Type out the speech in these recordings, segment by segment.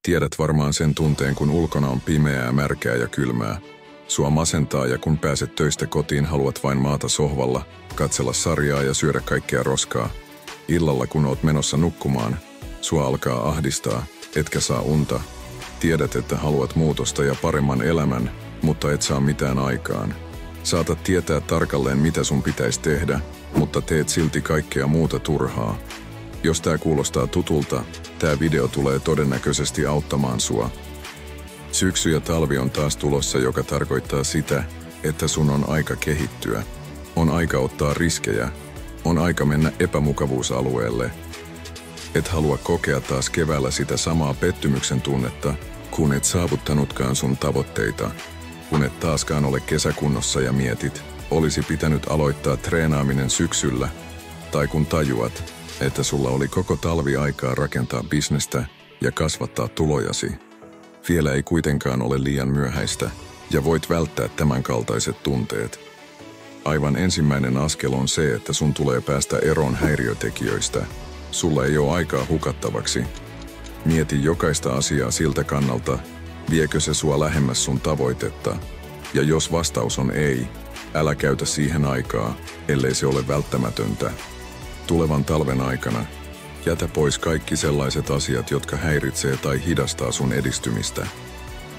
Tiedät varmaan sen tunteen, kun ulkona on pimeää, märkää ja kylmää. Sua masentaa ja kun pääset töistä kotiin, haluat vain maata sohvalla, katsella sarjaa ja syödä kaikkea roskaa. Illalla, kun oot menossa nukkumaan, sua alkaa ahdistaa, etkä saa unta. Tiedät, että haluat muutosta ja paremman elämän, mutta et saa mitään aikaan. Saatat tietää tarkalleen, mitä sun pitäisi tehdä, mutta teet silti kaikkea muuta turhaa. Jos tää kuulostaa tutulta, tää video tulee todennäköisesti auttamaan sua. Syksy ja talvi on taas tulossa, joka tarkoittaa sitä, että sun on aika kehittyä. On aika ottaa riskejä. On aika mennä epämukavuusalueelle. Et halua kokea taas keväällä sitä samaa pettymyksen tunnetta, kun et saavuttanutkaan sun tavoitteita. Kun et taaskaan ole kesäkunnossa ja mietit, olisi pitänyt aloittaa treenaaminen syksyllä. Tai kun tajuat, että sulla oli koko talvi aikaa rakentaa bisnestä ja kasvattaa tulojasi. Vielä ei kuitenkaan ole liian myöhäistä ja voit välttää tämän kaltaiset tunteet. Aivan ensimmäinen askel on se, että sun tulee päästä eroon häiriötekijöistä. Sulla ei ole aikaa hukattavaksi. Mieti jokaista asiaa siltä kannalta, viekö se sua lähemmäs sun tavoitetta. Ja jos vastaus on ei, älä käytä siihen aikaa, ellei se ole välttämätöntä. Tulevan talven aikana jätä pois kaikki sellaiset asiat, jotka häiritsee tai hidastaa sun edistymistä.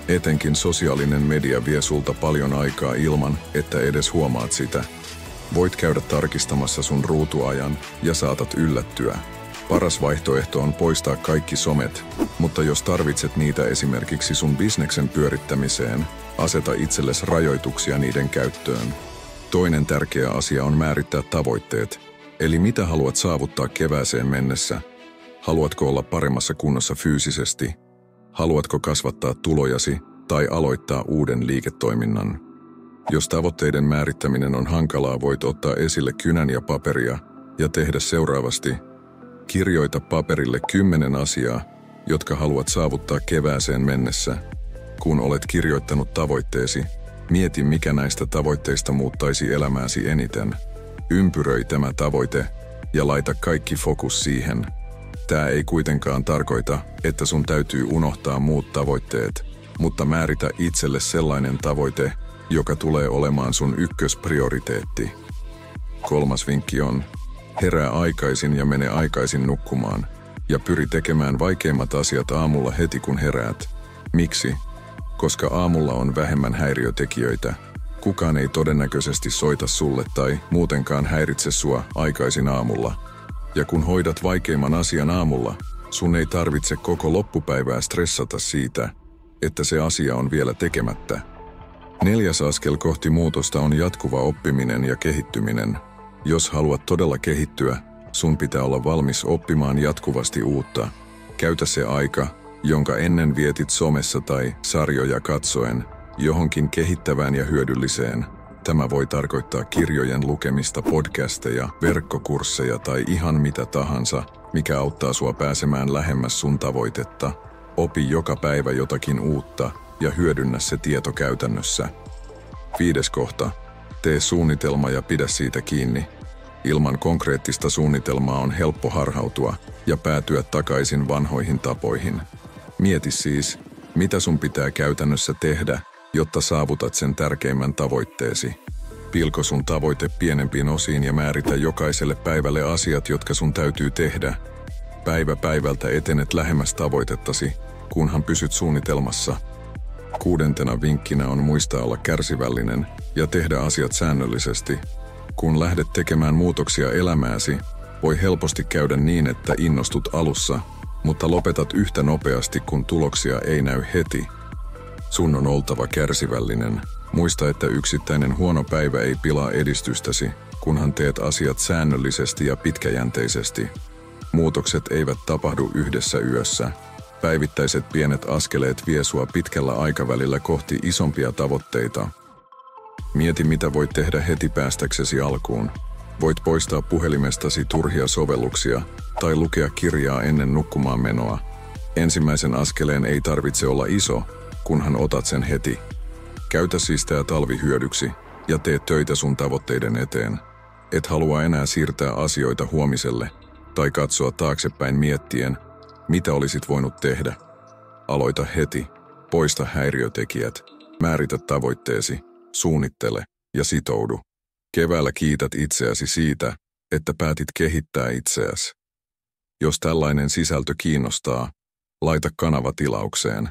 Etenkin sosiaalinen media vie sulta paljon aikaa ilman, että edes huomaat sitä. Voit käydä tarkistamassa sun ruutuajan ja saatat yllättyä. Paras vaihtoehto on poistaa kaikki somet, mutta jos tarvitset niitä esimerkiksi sun bisneksen pyörittämiseen, aseta itsellesi rajoituksia niiden käyttöön. Toinen tärkeä asia on määrittää tavoitteet. Eli mitä haluat saavuttaa kevääseen mennessä? Haluatko olla paremmassa kunnossa fyysisesti? Haluatko kasvattaa tulojasi tai aloittaa uuden liiketoiminnan? Jos tavoitteiden määrittäminen on hankalaa, voit ottaa esille kynän ja paperia ja tehdä seuraavasti. Kirjoita paperille 10 asiaa, jotka haluat saavuttaa kevääseen mennessä. Kun olet kirjoittanut tavoitteesi, mieti mikä näistä tavoitteista muuttaisi elämääsi eniten. Ympyröi tämä tavoite ja laita kaikki fokus siihen. Tää ei kuitenkaan tarkoita, että sun täytyy unohtaa muut tavoitteet, mutta määritä itselle sellainen tavoite, joka tulee olemaan sun ykkösprioriteetti. 3. vinkki on, herää aikaisin ja mene aikaisin nukkumaan, ja pyri tekemään vaikeimmat asiat aamulla heti kun heräät. Miksi? Koska aamulla on vähemmän häiriötekijöitä. Kukaan ei todennäköisesti soita sulle tai muutenkaan häiritse sua aikaisin aamulla. Ja kun hoidat vaikeimman asian aamulla, sun ei tarvitse koko loppupäivää stressata siitä, että se asia on vielä tekemättä. 4. askel kohti muutosta on jatkuva oppiminen ja kehittyminen. Jos haluat todella kehittyä, sun pitää olla valmis oppimaan jatkuvasti uutta. Käytä se aika, jonka ennen vietit somessa tai sarjoja katsoen, johonkin kehittävään ja hyödylliseen. Tämä voi tarkoittaa kirjojen lukemista, podcasteja, verkkokursseja tai ihan mitä tahansa, mikä auttaa sua pääsemään lähemmäs sun tavoitetta. Opi joka päivä jotakin uutta ja hyödynnä se tieto käytännössä. 5. kohta. Tee suunnitelma ja pidä siitä kiinni. Ilman konkreettista suunnitelmaa on helppo harhautua ja päätyä takaisin vanhoihin tapoihin. Mieti siis, mitä sun pitää käytännössä tehdä, jotta saavutat sen tärkeimmän tavoitteesi. Pilko sun tavoite pienempiin osiin ja määritä jokaiselle päivälle asiat, jotka sun täytyy tehdä. Päivä päivältä etenet lähemmäs tavoitettasi, kunhan pysyt suunnitelmassa. 6. vinkkinä on muistaa olla kärsivällinen ja tehdä asiat säännöllisesti. Kun lähdet tekemään muutoksia elämääsi, voi helposti käydä niin, että innostut alussa, mutta lopetat yhtä nopeasti, kun tuloksia ei näy heti. Sun on oltava kärsivällinen. Muista, että yksittäinen huono päivä ei pilaa edistystäsi, kunhan teet asiat säännöllisesti ja pitkäjänteisesti. Muutokset eivät tapahdu yhdessä yössä. Päivittäiset pienet askeleet vie sua pitkällä aikavälillä kohti isompia tavoitteita. Mieti, mitä voit tehdä heti päästäksesi alkuun. Voit poistaa puhelimestasi turhia sovelluksia tai lukea kirjaa ennen nukkumaan menoa. Ensimmäisen askeleen ei tarvitse olla iso, kunhan otat sen heti. Käytä siis tää talvi hyödyksi ja tee töitä sun tavoitteiden eteen. Et halua enää siirtää asioita huomiselle tai katsoa taaksepäin miettien, mitä olisit voinut tehdä. Aloita heti, poista häiriötekijät, määritä tavoitteesi, suunnittele ja sitoudu. Keväällä kiität itseäsi siitä, että päätit kehittää itseäsi. Jos tällainen sisältö kiinnostaa, laita kanava tilaukseen.